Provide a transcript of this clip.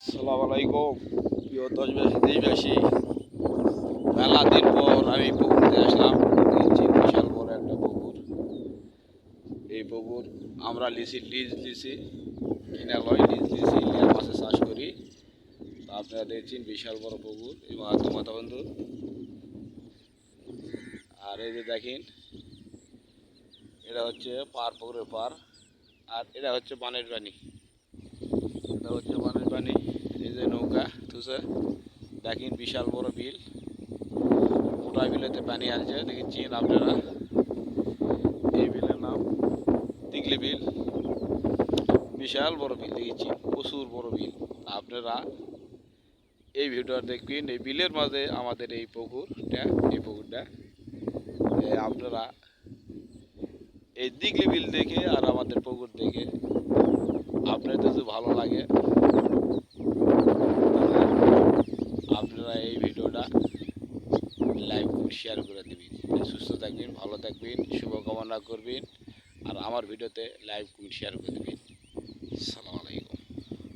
সালাম আলাইকুম প্রিয় দেশবাসী। মেলা দিন পর আমি পুকুরতে আসলাম। দেখছি বিশাল বড় একটা পুকুর। এই পুকুর আমরা লিজ লিছি, কিনা লয় লিজ লিছি, লিয়া মাছের চাষ করি। তা আপনারা দেখছেন বিশাল বড় পুকুর এবং মাথা বন্ধু। আর এই যে দেখেন, এটা হচ্ছে পুকুরের পার, আর এটা হচ্ছে বানের পানি। এটা হচ্ছে বানের পানি। এই যে নৌকা তুষে দেখেন, বিশাল বড় বিল। গোটা বিলেতে পানি আসছে, দেখেছেন আপনারা। এই বিলের নাম দিগলি বিল। বিশাল বড় বিল, দেখেছি প্রচুর বড় বিল। আপনারা এই ভিডিওটা দেখবেন। এই বিলের মাঝে আমাদের এই পুকুরটা আপনারা এই দিগলি বিল দেখে আর আমাদের পুকুর দেখে আপনাদের যদি ভালো লাগে, আপনারা এই ভিডিওটা লাইক শেয়ার করে দেবেন। সুস্থ থাকবেন, ভালো থাকবেন, শুভকামনা করবেন। আর আমার ভিডিওতে লাইক শেয়ার করে দেবেন। সালাম।